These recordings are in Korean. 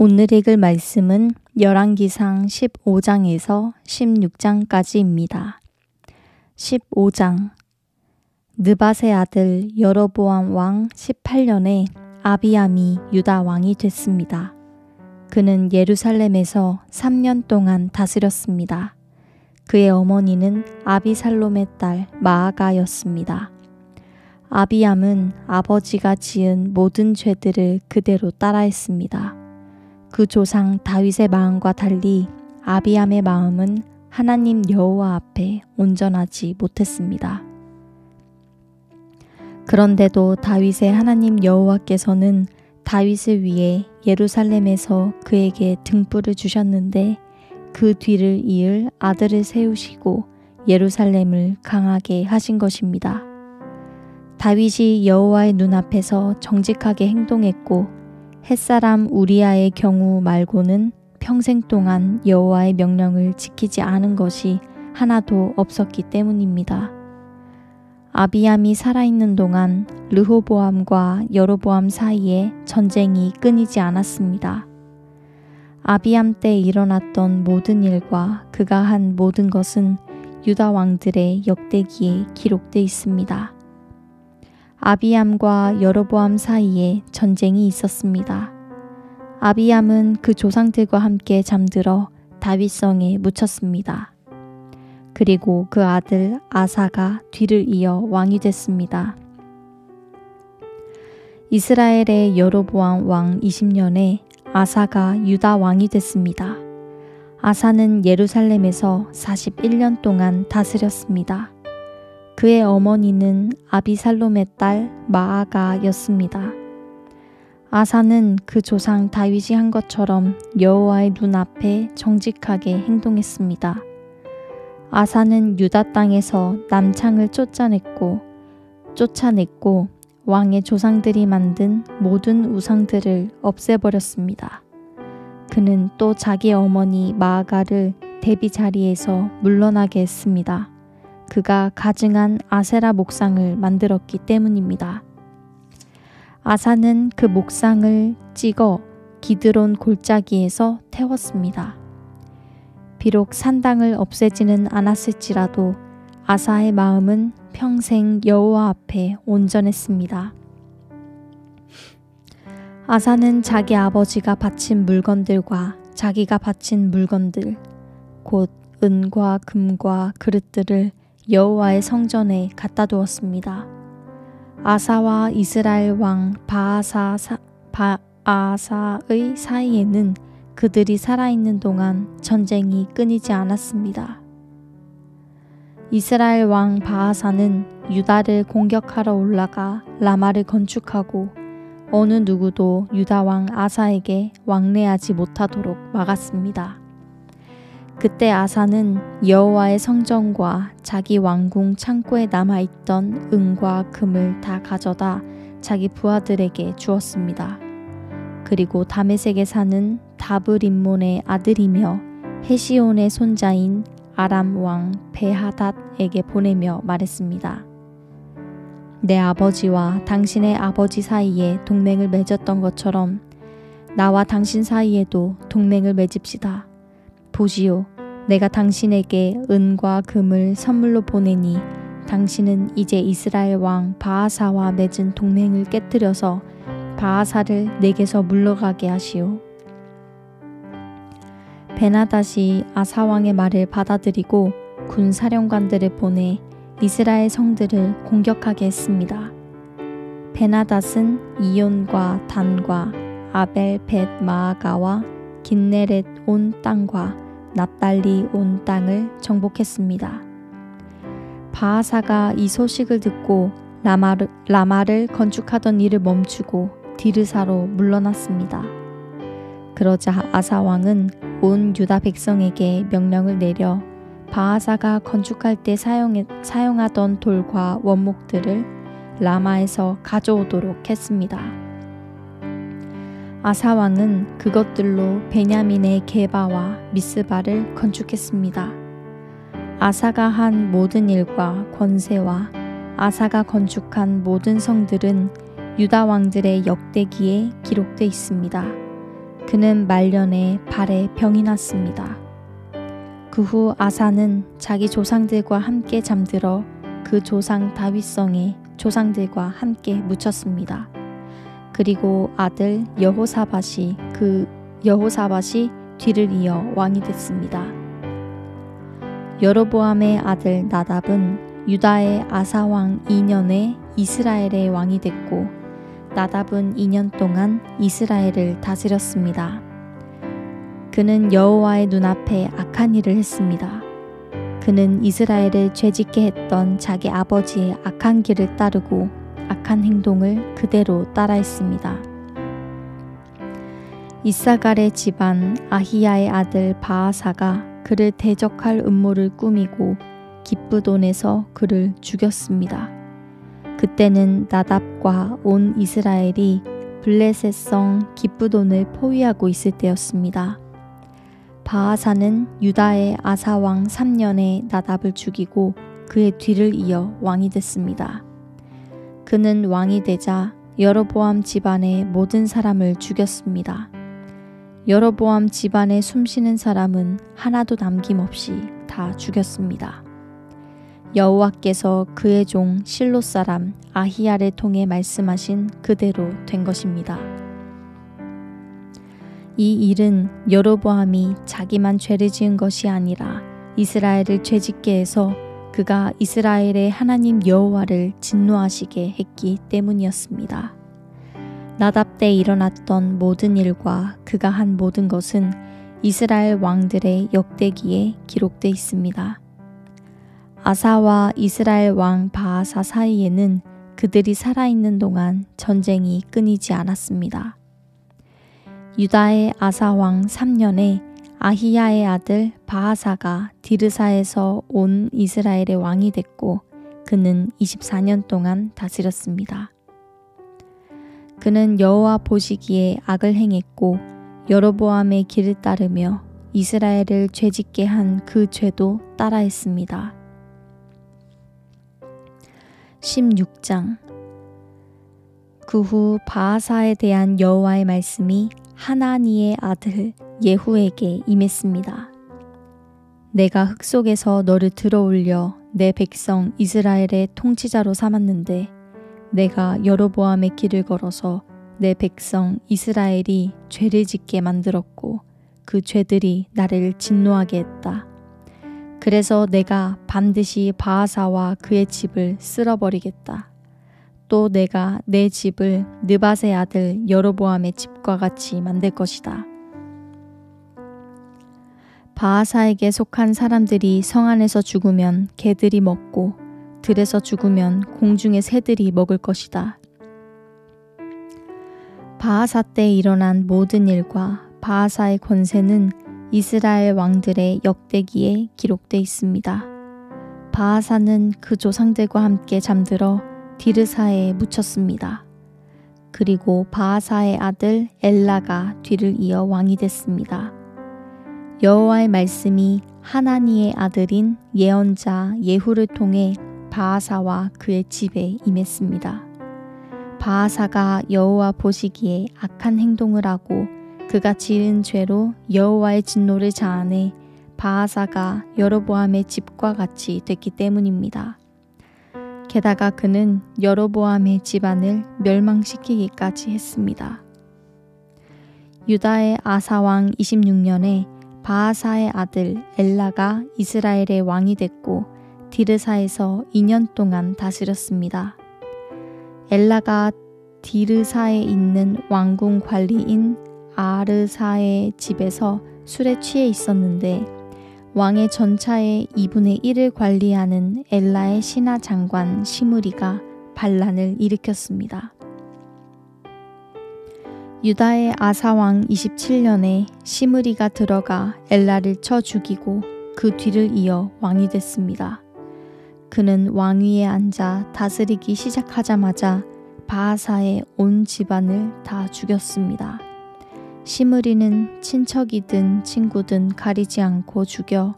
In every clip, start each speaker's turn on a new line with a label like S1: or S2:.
S1: 오늘 읽을 말씀은 열왕기상 15장에서 16장까지입니다. 15장 느밧의 아들 여로보암 왕 18년에 아비암이 유다 왕이 됐습니다. 그는 예루살렘에서 3년 동안 다스렸습니다. 그의 어머니는 아비살롬의 딸 마아가였습니다. 아비암은 아버지가 지은 모든 죄들을 그대로 따라했습니다. 그 조상 다윗의 마음과 달리 아비암의 마음은 하나님 여호와 앞에 온전하지 못했습니다. 그런데도 다윗의 하나님 여호와께서는 다윗을 위해 예루살렘에서 그에게 등불을 주셨는데 그 뒤를 이을 아들을 세우시고 예루살렘을 강하게 하신 것입니다. 다윗이 여호와의 눈앞에서 정직하게 행동했고 햇사람 우리아의 경우 말고는 평생 동안 여호와의 명령을 지키지 않은 것이 하나도 없었기 때문입니다. 아비암이 살아있는 동안 르호보암과 여로보암 사이에 전쟁이 끊이지 않았습니다. 아비암 때 일어났던 모든 일과 그가 한 모든 것은 유다 왕들의 역대기에 기록되어 있습니다. 아비암과 여로보암 사이에 전쟁이 있었습니다. 아비암은 그 조상들과 함께 잠들어 다윗성에 묻혔습니다. 그리고 그 아들 아사가 뒤를 이어 왕이 됐습니다. 이스라엘의 여로보암 왕 20년에 아사가 유다 왕이 됐습니다. 아사는 예루살렘에서 41년 동안 다스렸습니다. 그의 어머니는 아비살롬의 딸 마아가였습니다. 아사는 그 조상 다윗이 한 것처럼 여호와의 눈앞에 정직하게 행동했습니다. 아사는 유다 땅에서 남창을 쫓아냈고 왕의 조상들이 만든 모든 우상들을 없애버렸습니다. 그는 또 자기 어머니 마아가를 대비 자리에서 물러나게 했습니다. 그가 가증한 아세라 목상을 만들었기 때문입니다. 아사는 그 목상을 찍어 기드론 골짜기에서 태웠습니다. 비록 산당을 없애지는 않았을지라도 아사의 마음은 평생 여호와 앞에 온전했습니다. 아사는 자기 아버지가 바친 물건들과 자기가 바친 물건들, 곧 은과 금과 그릇들을 여호와의 성전에 갖다 두었습니다. 아사와 이스라엘 왕 바아사의 사이에는 그들이 살아있는 동안 전쟁이 끊이지 않았습니다. 이스라엘 왕 바아사는 유다를 공격하러 올라가 라마를 건축하고 어느 누구도 유다 왕 아사에게 왕래하지 못하도록 막았습니다. 그때 아사는 여호와의 성전과 자기 왕궁 창고에 남아있던 은과 금을 다 가져다 자기 부하들에게 주었습니다. 그리고 다메섹에 사는 다브림몬의 아들이며 헤시온의 손자인 아람 왕 베하닷에게 보내며 말했습니다. 내 아버지와 당신의 아버지 사이에 동맹을 맺었던 것처럼 나와 당신 사이에도 동맹을 맺읍시다. 보시오, 내가 당신에게 은과 금을 선물로 보내니 당신은 이제 이스라엘 왕 바아사와 맺은 동맹을 깨뜨려서 바아사를 내게서 물러가게 하시오. 베나닷이 아사 왕의 말을 받아들이고 군 사령관들을 보내 이스라엘 성들을 공격하게 했습니다. 베나닷은 이온과 단과 아벨 벳 마아가와 긴네렛 온 땅과 납달리 온 땅을 정복했습니다. 바아사가 이 소식을 듣고 라마를 건축하던 일을 멈추고 디르사로 물러났습니다. 그러자 아사 왕은 온 유다 백성에게 명령을 내려 바아사가 건축할 때 사용하던 돌과 원목들을 라마에서 가져오도록 했습니다. 아사 왕은 그것들로 베냐민의 게바와 미스바를 건축했습니다. 아사가 한 모든 일과 권세와 아사가 건축한 모든 성들은 유다 왕들의 역대기에 기록되어 있습니다. 그는 말년에 발에 병이 났습니다. 그 후 아사는 자기 조상들과 함께 잠들어 그 조상 다윗성에 조상들과 함께 묻혔습니다. 그리고 아들 여호사밧이 뒤를 이어 왕이 됐습니다. 여로보암의 아들 나답은 유다의 아사왕 2년에 이스라엘의 왕이 됐고 나답은 2년 동안 이스라엘을 다스렸습니다. 그는 여호와의 눈앞에 악한 일을 했습니다. 그는 이스라엘을 죄짓게 했던 자기 아버지의 악한 길을 따르고 악한 행동을 그대로 따라했습니다. 이사갈의 집안 아히야의 아들 바아사가 그를 대적할 음모를 꾸미고 기브돈에서 그를 죽였습니다. 그때는 나답과 온 이스라엘이 블레셋성 기브돈을 포위하고 있을 때였습니다. 바아사는 유다의 아사왕 3년에 나답을 죽이고 그의 뒤를 이어 왕이 됐습니다. 그는 왕이 되자 여로보암 집안의 모든 사람을 죽였습니다. 여로보암 집안에 숨쉬는 사람은 하나도 남김없이 다 죽였습니다. 여호와께서 그의 종 실로 사람 아히야를 통해 말씀하신 그대로 된 것입니다. 이 일은 여로보암이 자기만 죄를 지은 것이 아니라 이스라엘을 죄짓게 해서 그가 이스라엘의 하나님 여호와를 진노하시게 했기 때문이었습니다. 나답 때 일어났던 모든 일과 그가 한 모든 것은 이스라엘 왕들의 역대기에 기록되어 있습니다. 아사와 이스라엘 왕 바아사 사이에는 그들이 살아있는 동안 전쟁이 끊이지 않았습니다. 유다의 아사왕 3년에 아히야의 아들 바아사가 디르사에서 온 이스라엘의 왕이 됐고 그는 24년 동안 다스렸습니다. 그는 여호와 보시기에 악을 행했고 여로보암의 길을 따르며 이스라엘을 죄짓게 한 그 죄도 따라했습니다. 16장. 그 후 바아사에 대한 여호와의 말씀이 하나니의 아들 예후에게 임했습니다. 내가 흙 속에서 너를 들어올려 내 백성 이스라엘의 통치자로 삼았는데 내가 여로보암의 길을 걸어서 내 백성 이스라엘이 죄를 짓게 만들었고 그 죄들이 나를 진노하게 했다. 그래서 내가 반드시 바아사와 그의 집을 쓸어버리겠다. 또 내가 내 집을 느밧의 아들 여로보암의 집과 같이 만들 것이다. 바아사에게 속한 사람들이 성 안에서 죽으면 개들이 먹고 들에서 죽으면 공중의 새들이 먹을 것이다. 바아사 때 일어난 모든 일과 바아사의 권세는 이스라엘 왕들의 역대기에 기록되어 있습니다. 바아사는 그 조상들과 함께 잠들어 디르사에 묻혔습니다. 그리고 바아사의 아들 엘라가 뒤를 이어 왕이 됐습니다. 여호와의 말씀이 하나니의 아들인 예언자 예후를 통해 바아사와 그의 집에 임했습니다. 바아사가 여호와 보시기에 악한 행동을 하고 그가 지은 죄로 여호와의 진노를 자아내 바아사가 여로보암의 집과 같이 됐기 때문입니다. 게다가 그는 여로보암의 집안을 멸망시키기까지 했습니다. 유다의 아사왕 26년에 바아사의 아들 엘라가 이스라엘의 왕이 됐고 디르사에서 2년 동안 다스렸습니다. 엘라가 디르사에 있는 왕궁 관리인 아르사의 집에서 술에 취해 있었는데 왕의 전차의 2분의 1을 관리하는 엘라의 신하 장관 시므리가 반란을 일으켰습니다. 유다의 아사왕 27년에 시므리가 들어가 엘라를 쳐 죽이고 그 뒤를 이어 왕이 됐습니다. 그는 왕위에 앉아 다스리기 시작하자마자 바아사의 온 집안을 다 죽였습니다. 시므리는 친척이든 친구든 가리지 않고 죽여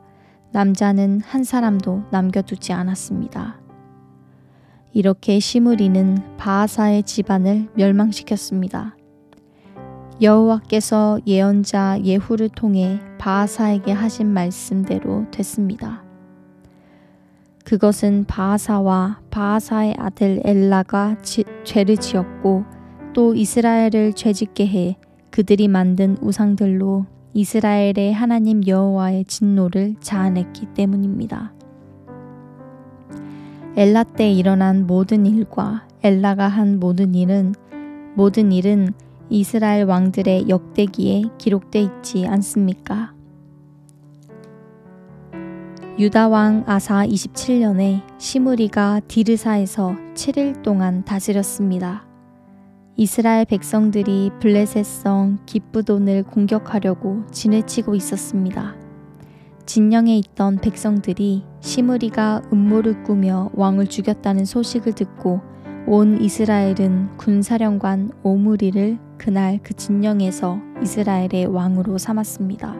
S1: 남자는 한 사람도 남겨두지 않았습니다. 이렇게 시므리는 바아사의 집안을 멸망시켰습니다. 여호와께서 예언자 예후를 통해 바아사에게 하신 말씀대로 됐습니다. 그것은 바아사와 바아사의 아들 엘라가 죄를 지었고 또 이스라엘을 죄짓게 해 그들이 만든 우상들로 이스라엘의 하나님 여호와의 진노를 자아냈기 때문입니다. 엘라 때 일어난 모든 일과 엘라가 한 모든 일은 이스라엘 왕들의 역대기에 기록되어 있지 않습니까? 유다 왕 아사 27년에 시므리가 디르사에서 7일 동안 다스렸습니다. 이스라엘 백성들이 블레셋성 기브돈을 공격하려고 진을 치고 있었습니다. 진영에 있던 백성들이 시므리가 음모를 꾸며 왕을 죽였다는 소식을 듣고 온 이스라엘은 군사령관 오므리를 그날 그 진영에서 이스라엘의 왕으로 삼았습니다.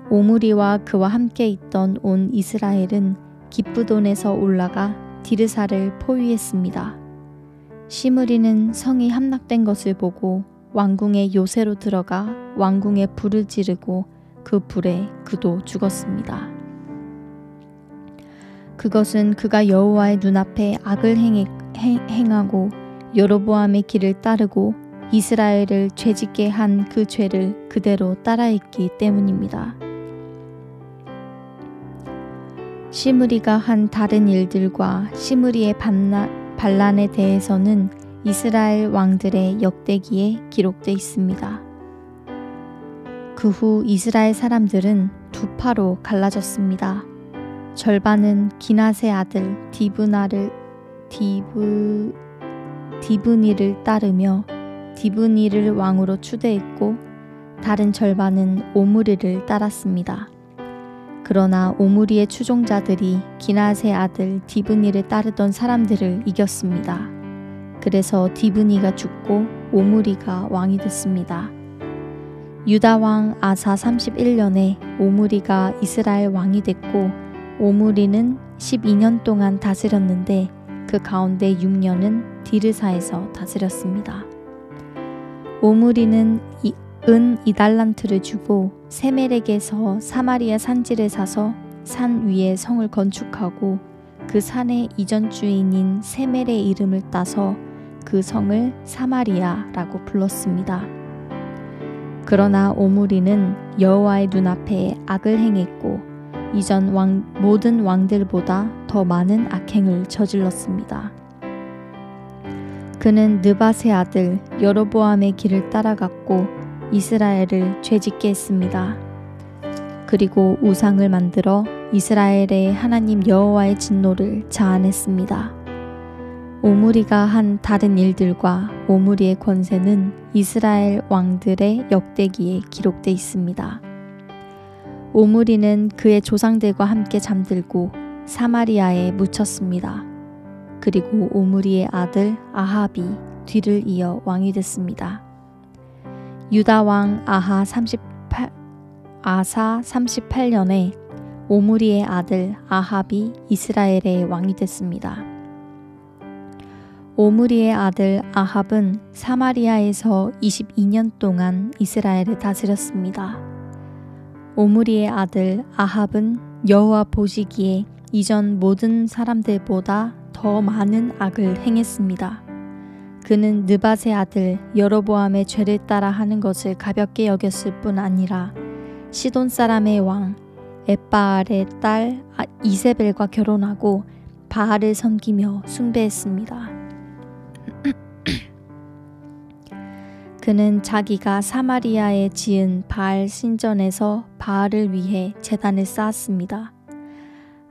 S1: 오므리와 그와 함께 있던 온 이스라엘은 기브돈에서 올라가 디르사를 포위했습니다. 시므리는 성이 함락된 것을 보고 왕궁의 요새로 들어가 왕궁에 불을 지르고 그 불에 그도 죽었습니다. 그것은 그가 여호와의 눈앞에 악을 행하고 여로보암의 길을 따르고 이스라엘을 죄짓게 한 그 죄를 그대로 따라했기 때문입니다. 시므리가 한 다른 일들과 시므리의 반란에 대해서는 이스라엘 왕들의 역대기에 기록되어 있습니다. 그 후 이스라엘 사람들은 두 파로 갈라졌습니다. 절반은 기낫의 아들 디브니를 따르며 디브니를 왕으로 추대했고 다른 절반은 오므리를 따랐습니다. 그러나 오므리의 추종자들이 기낫의 아들 디브니를 따르던 사람들을 이겼습니다. 그래서 디브니가 죽고 오므리가 왕이 됐습니다. 유다 왕 아사 31년에 오므리가 이스라엘 왕이 됐고 오므리는 12년 동안 다스렸는데 그 가운데 6년은 디르사에서 다스렸습니다. 오므리는 은 2달란트를 주고 세멜에게서 사마리아 산지를 사서 산 위에 성을 건축하고 그 산의 이전 주인인 세멜의 이름을 따서 그 성을 사마리아라고 불렀습니다. 그러나 오므리는 여호와의 눈앞에 악을 행했고 이전 모든 왕들보다 더 많은 악행을 저질렀습니다. 그는 느밧의 아들 여로보암의 길을 따라갔고 이스라엘을 죄짓게 했습니다. 그리고 우상을 만들어 이스라엘의 하나님 여호와의 진노를 자아냈습니다. 오므리가 한 다른 일들과 오므리의 권세는 이스라엘 왕들의 역대기에 기록되어 있습니다. 오므리는 그의 조상들과 함께 잠들고 사마리아에 묻혔습니다. 그리고 오므리의 아들 아합이 뒤를 이어 왕이 됐습니다. 유다 왕 아사 38년에 오므리의 아들 아합이 이스라엘의 왕이 됐습니다. 오므리의 아들 아합은 사마리아에서 22년 동안 이스라엘을 다스렸습니다. 오므리의 아들 아합은 여호와 보시기에 이전 모든 사람들보다 더 많은 악을 행했습니다. 그는 느밧의 아들 여로보암의 죄를 따라 하는 것을 가볍게 여겼을 뿐 아니라 시돈 사람의 왕 엣바알의 딸 이세벨과 결혼하고 바알을 섬기며 숭배했습니다. 그는 자기가 사마리아에 지은 바알 신전에서 바알을 위해 제단을 쌓았습니다.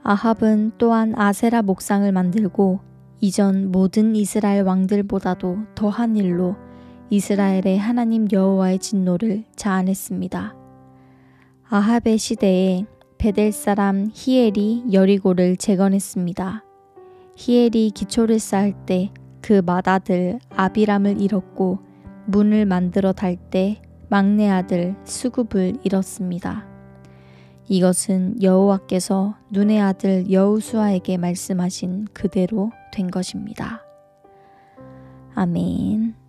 S1: 아합은 또한 아세라 목상을 만들고 이전 모든 이스라엘 왕들보다도 더한 일로 이스라엘의 하나님 여호와의 진노를 자아냈습니다. 아합의 시대에 베델 사람 히엘이 여리고를 재건했습니다. 히엘이 기초를 쌓을 때 그 맏아들 아비람을 잃었고 문을 만들어 달 때 막내 아들 수굽을 잃었습니다. 이것은 여호와께서 눈의 아들 여호수아에게 말씀하신 그대로 된 것입니다. 아멘.